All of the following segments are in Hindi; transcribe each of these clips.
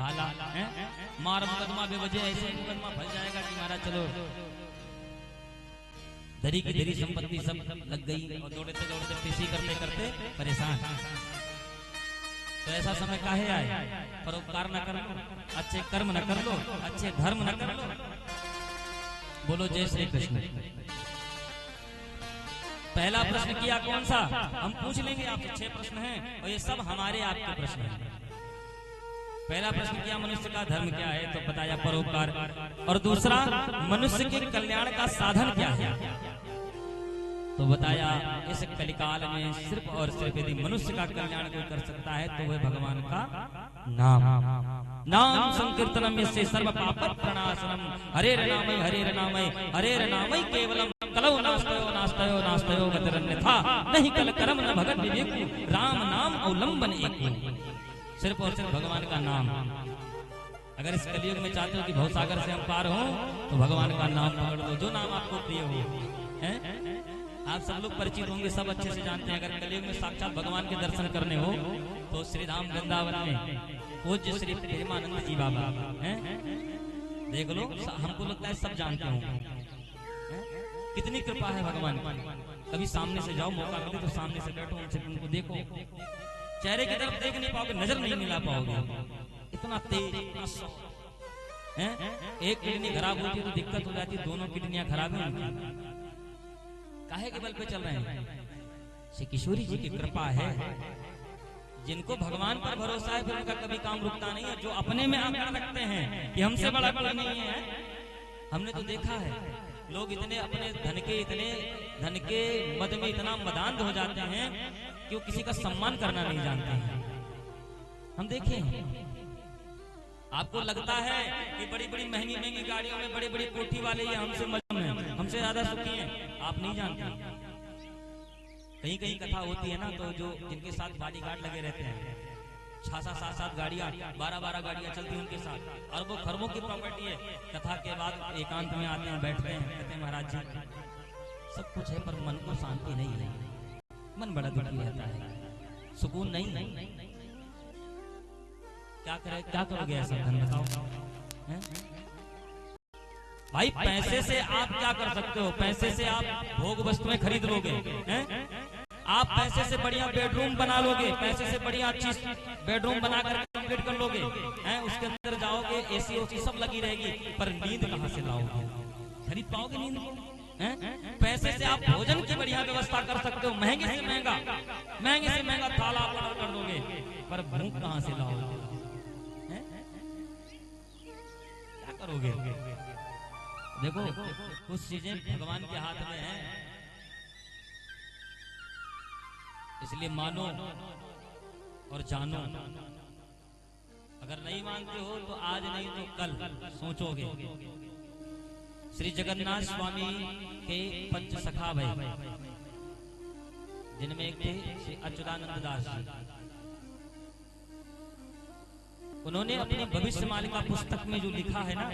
भाला है, मार मुकदमा बेवजह ऐसे मुकदमा फंस जाएगा कि महाराज चलो धरी की धरी संपत्ति सब लग गई और दौड़ते दौड़ते पीसी करते करते परेशान। तो ऐसा समय काहे आए, परोपकार न कर लो, अच्छे कर्म न कर लो, अच्छे धर्म न कर लो। बोलो जय श्री कृष्ण। पहला प्रश्न किया कौन सा, हम पूछ लेंगे आपसे 6 प्रश्न हैं और ये सब हमारे आपके प्रश्न हैं। पहला प्रश्न किया मनुष्य का धर्म क्या है, तो बताया परोपकार। और दूसरा मनुष्य के कल्याण का साधन क्या है, तो बताया इस कलिकाल में सिर्फ और सिर्फ यदि मनुष्य का कल्याण कोई कर सकता है तो वह भगवान का नाम। नाम संकीर्तनम यस्य सर्व पाप प्रणाशनम, हरे नामय हरे नामय केवलम, कलौ नास्तयो नास्तयो नास्तयो गतिरन्यथा, नहीं कल कर्म न भगत विवेक, राम नाम अवलंबन एक। सिर्फ और सिर्फ भगवान का नाम। अगर इस कलयुग में चाहते हो कि भवसागर से हम पार हो तो भगवान का नाम पकड़ लो, जो नाम आपको प्रिय हो। आप सब लोग परिचित होंगे, सब अच्छे से जानते हैं। अगर कलयुग में साक्षात भगवान के दर्शन करने हो तो श्री धाम वृंदावन में पूज्य श्री प्रेमानंद जी बाबा हैं, देख लो। हमको लगता है सब जानते होंगे कितनी कृपा है भगवान की। कभी सामने से जाओ, मौका मिले तो सामने से बैठो, उनसे उनको देखो, चेहरे की तरफ देख नहीं पाओगे, नजर नहीं मिला पाओगे, इतना तेज हैं। एक किडनी खराब होती है तो दिक्कत हो जाती है, दोनों किडनियां खराब हैं। काहे के बल पे चल रहे हैं, श्री किशोरी जी की कृपा है। जिनको भगवान पर भरोसा है फिर उनका कभी काम रुकता नहीं है। जो अपने में आकर रखते हैं कि हमसे बड़ा कोई नहीं है, हमने तो देखा है लोग इतने अपने धन के मद में इतना मदान्ध हो जाते हैं कि वो किसी का सम्मान करना नहीं जानते हैं। हम देखे हैं। आपको लगता है कि बड़ी बड़ी महंगी गाड़ियों में बड़ी बड़ी कोठी वाले ये हमसे मजम हैं, हमसे ज्यादा सुखी हैं, आप नहीं जानते। कहीं कहीं कथा होती है ना, तो जो जिनके साथ बॉडीगार्ड लगे रहते हैं, 6-7 गाड़ियां 12 गाड़ियां चलती हैं उनके साथ, अरबों खरबों की प्रॉपर्टी है। कथा के बाद एकांत में आते हैं, बैठते हैं, कहते हैं महाराज जी सब कुछ है पर मन को शांति नहीं है, मन बड़ा दुखी रहता है, सुकून नहीं। क्या करोगे ऐसा, धन बताओ भाई। पैसे से आप क्या कर सकते हो, पैसे से आप भोग वस्तुएं खरीद लोगे हैं? आप पैसे से बढ़िया बेडरूम बना लोगे, पैसे से बढ़िया अच्छी बेडरूम बनाकर कंप्लीट कर लोगे हैं, उसके अंदर जाओगे, एसी ओसी सब लगी रहेगी, पर नींद कहां से लाओगे, खरीद पाओगे नींद को हैं? पैसे से आप भोजन की बढ़िया व्यवस्था कर सकते हो, महंगे से महंगा थाला ऑर्डर कर दोगे, पर भूख कहां से लाओगे, क्या करोगे? देखो कुछ चीजें भगवान के हाथ में हैं, इसलिए मानो और जानो। अगर नहीं मानते हो तो आज नहीं तो कल सोचोगे। श्री जगन्नाथ स्वामी के पंच सखा भाई, जिनमें एक थे श्री अच्युतानंद दास जी। उन्होंने अपनी भविष्य मालिका पुस्तक में जो लिखा है ना,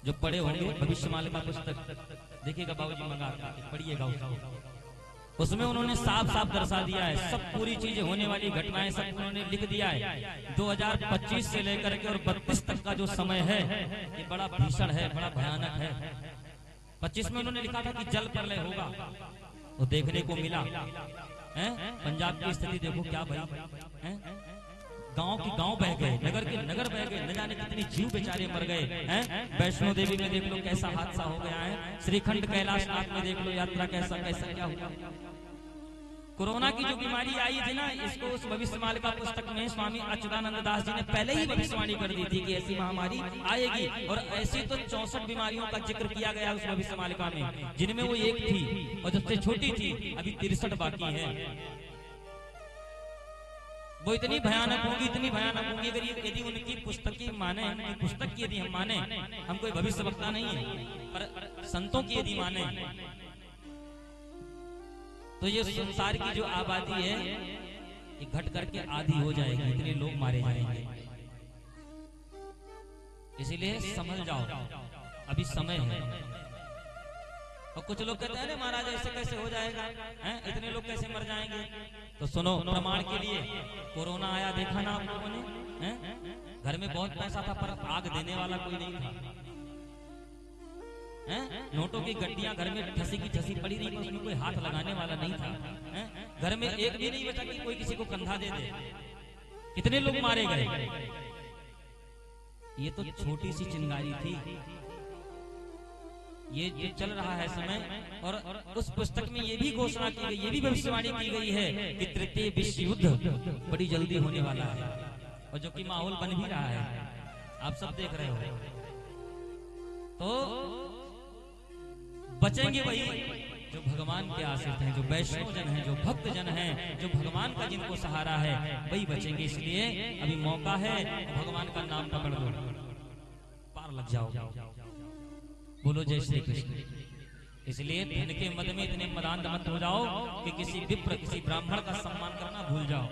जो पढ़े होंगे भविष्य मालिका पुस्तक, देखिएगा बाबूजी मंगा पढ़िएगा उसमें उन्होंने साफ साफ दर्शा दिया है, सब पूरी चीजें होने वाली घटनाएं सब उन्होंने लिख दिया है। 2025 से लेकर के और 32 तक का जो समय है ये बड़ा भीषण है, बड़ा भयानक है। 25 में उन्होंने लिखा था कि जल प्रलय होगा, वो देखने को मिला है। पंजाब की स्थिति देखो क्या भाई, गांव की गांव बह गए, नगर के नगर बह गए, न जाने कितने जीव बेचारे मर गए हैं। वैष्णो देवी में देख लो कैसा हादसा हो गया है, श्रीखंड कैलाशनाथ में देख लो यात्रा कैसा क्या हुआ। कोरोना की जो बीमारी आई थी ना, इसको उस भविष्य मालिका पुस्तक में स्वामी अच्युतानंद दास जी ने पहले ही भविष्यवाणी कर दी थी कि ऐसी महामारी आएगी। और ऐसी तो 64 बीमारियों का जिक्र किया गया उस भविष्य मालिका में, जिनमें वो एक थी और सबसे छोटी थी, अभी 63 बाकी है। वो इतनी भयानक होगी अगर यदि उनकी पुस्तक की माने, उनकी पुस्तक की यदि हम माने, हम कोई भविष्य वक्ता नहीं है, पर संतों की यदि माने तो ये संसार की जो आबादी है ये घट करके आधी हो जाएगी, इतने लोग मारे जाएंगे। इसीलिए समझ जाओ अभी समय है। और कुछ लोग कहते हैं महाराज ऐसे कैसे हो जाएगा, हैं? इतने लोग कैसे मर जाएंगे? तो सुनो प्रमाण के लिए, कोरोना आया देखा ना आप लोगों ने, हैं? घर में बहुत पैसा था पर आग देने वाला कोई नहीं था। नोटों की गड्डियां घर में ठसी की ठसी पड़ी रही, उसमें कोई हाथ लगाने वाला नहीं था। घर में एक भी नहीं बचा कि कोई किसी को कंधा दे दे। कितने लोग मारे गए। ये तो छोटी सी चिंगारी थी। ये जो चल रहा है समय, और उस पुस्तक में ये भी घोषणा की गई, ये भी भविष्यवाणी की गई है कि तृतीय विश्व युद्ध बड़ी जल्दी होने वाला है, और जो कि माहौल बन भी रहा है, आप सब देख रहे हो। तो बचेंगे वही जो भगवान के आश्रित हैं, जो वैष्णव जन हैं, जो भक्त जन हैं, जो भगवान का जिनको सहारा है, वही बचेंगे। इसलिए अभी मौका है, भगवान का नाम पकड़ लो, पार लग जाओ। बोलो जय श्री कृष्ण। इसलिए धन के मद में इतने मदांध मत हो जाओ कि किसी विप्र, किसी ब्राह्मण का सम्मान करना भूल जाओ।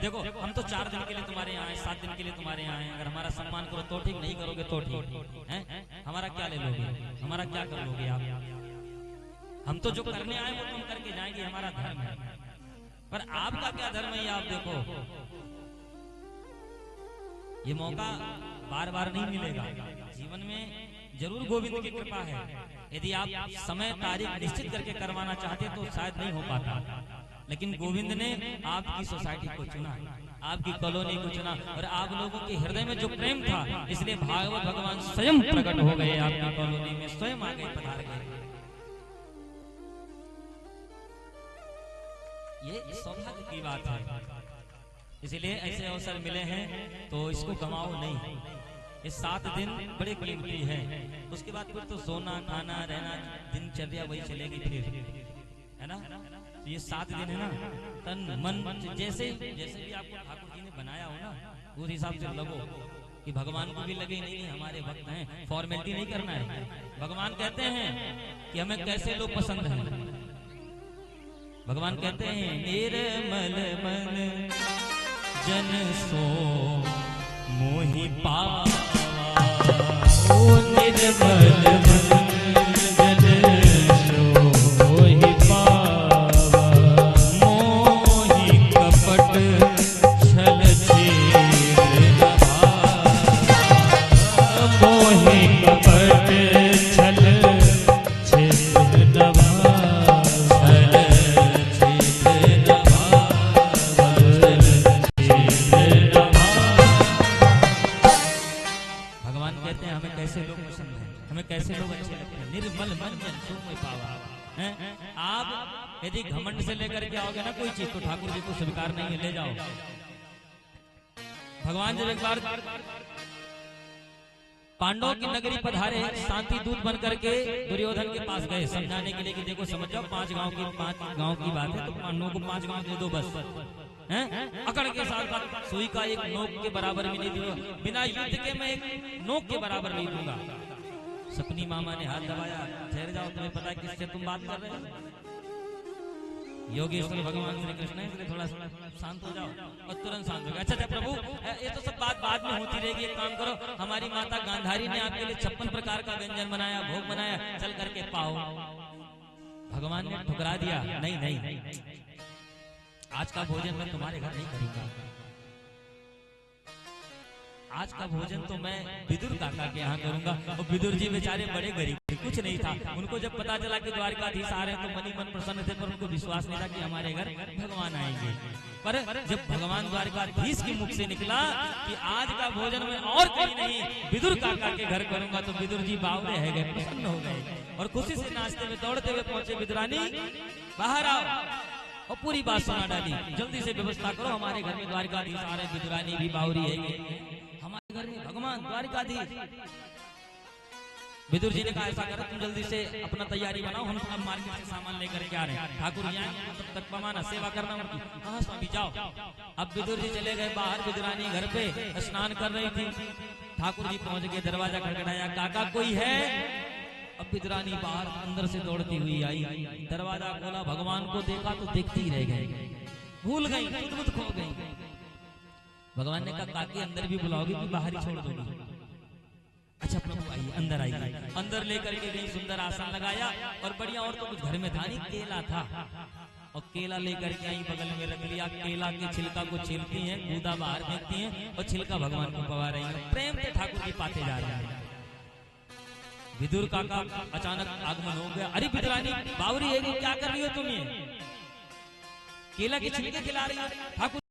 देखो, हम तो 4 दिन के लिए तुम्हारे यहाँ आए, 7 दिन के लिए तुम्हारे यहाँ आए। अगर हमारा सम्मान करो तो ठीक, नहीं करोगे तो ठीक। हमारा क्या ले लोगे, हमारा क्या कर लोगे आप? हम तो जो करने आए वो तुम करके जाएंगे, हमारा धर्म है। पर आपका क्या धर्म है, आप देखो। ये मौका बार बार नहीं मिलेगा जीवन में। जरूर गोविंद की कृपा है। यदि आप समय तारीख निश्चित करके करवाना चाहते तो शायद नहीं हो पाता, लेकिन गोविंद ने आपकी सोसाइटी को चुना, आपकी कॉलोनी को चुना, और आप लोगों के हृदय में जो प्रेम था, इसलिए भागवत भगवान स्वयं प्रकट हो गए आपकी कॉलोनी में, स्वयं आ गए, पधार गए। ये सौभाग्य की बात है। इसलिए ऐसे अवसर मिले हैं तो इसको गंवाओ नहीं। ये 7 दिन बड़े कीमती हैं। उसके बाद फिर तो सोना, खाना, रहना, दिनचर्या वही चलेगी फिर, है ना। तो ये 7 दिन है ना, तन मन जैसे जैसे भी आपको ठाकुर जी ने बनाया हो ना, उस हिसाब से लगो कि भगवान को भी लगे नहीं हमारे भक्त हैं, फॉर्मेलिटी नहीं करना है। भगवान कहते हैं कि हमें कैसे लोग पसंद हैं। भगवान कहते हैं निर्मल मन जन सो मोहि पावा, ओ निर्मल मन जन सो मोहि पावा, मोहि कपट छल छेद न भावा, मोहि कपट छल छेद न भावा, कैसे लोग अच्छे लगते हैं। निर्मल मन जन सो मोहि पावा। आप यदि घमंड से लेकर के आओगे ना कोई चीज, तो ठाकुर जी को स्वीकार नहीं है, ले जाओ। भगवान जब एक बार पांडवों की नगरी पधारे, शांति दूत बन करके दुर्योधन के पास गए समझाने के लिए कि देखो समझ जाओ, 5 गांव की बात है, तो पांडवों को 5 गांव दे दो बस। अकड़ के साथ सुई का एक नोक के बराबर भी नहीं दूंगा, बिना युद्ध के मैं एक नोक के बराबर नहीं दूंगा। सपनी मामा ने हाथ दबाया, ठहर जाओ, तुम्हें पता है किससे तुम बात कर रहे हो? योगेश्वर भगवान श्री कृष्ण है, इसलिए थोड़ा शांत हो जाओ। और तुरंत शांत हो गया। अच्छा प्रभु, ये तो सब बात बाद में होती रहेगी, एक काम करो, हमारी माता गांधारी ने आपके लिए 56 प्रकार का व्यंजन बनाया, भोग बनाया, चल करके पाओ। भगवान ने ठुकरा दिया, नहीं नहीं, आज का भोजन मैं तुम्हारे घर नहीं करूंगा। आज का भोजन तो मैं विदुर काका के यहाँ करूंगा। और विदुर जी बेचारे बड़े गरीब, कुछ नहीं था। उनको जब पता चला कि द्वारकाधीश आ रहे हैं तो मनी मन प्रसन्न थे, पर उनको विश्वास नहीं था कि हमारे घर भगवान आएंगे। पर जब भगवान द्वारकाधीश के मुख से निकला कि आज का भोजन मैं और कहीं नहीं विदुर काका के घर करूंगा, तो विदुर जी बावरे रह गए, प्रसन्न हो गए, और खुशी से नाचते हुए दौड़ते हुए पहुंचे। विदुरानी बाहर आओ, और पूरी बात सुना डाली, जल्दी से व्यवस्था करो, हमारे घर में द्वारकाधीश आ रहे। विदुरानी भी बावरी है, हमारे घर में भगवान द्वारकाधीश। विदुर जी ने कहा ऐसा करो, तुम जल्दी से अपना तैयारी बनाओ, हम अब मार्केट से सामान लेकर के आ रहे हैं। ठाकुर जी आएंगे तब तक पमाना सेवा करना उनकी। हाँ स्वामी जाओ। अब विदुर जी चले गए बाहर, विदुरानी घर पे स्नान कर रही थी। ठाकुर जी पहुंच गए, दरवाजा खटखटाया, काका कोई है? अब विदुरानी बाहर अंदर से दौड़ती हुई आई, दरवाजा खोला, भगवान को देखा तो देखती ही रह गई, भूल गई, खुद खो गई। भगवान ने कहा काकी अंदर भी बुलाओगी कि बाहर ही छोड़ दोगी? अच्छा प्रभु आइए, अंदर आइए। अंदर लेकर के गई, सुंदर आसन लगाया, और बढ़िया और तो कुछ घर में था नहीं, केला था। और केला लेकर के आई बगल में रख लिया। केला के छिलका को छीलती हैं, गूदा बाहर फेंकती हैं और छिलका भगवान को पवा रही हैं। प्रेम से ठाकुर जी पाते जा रहे हैं। विदुर काका अचानक आगमन हो गया। अरे विदुरानी बावरी है, क्या कर रही हो तुम? ये केला के छिलके खिला रही हो ठाकुर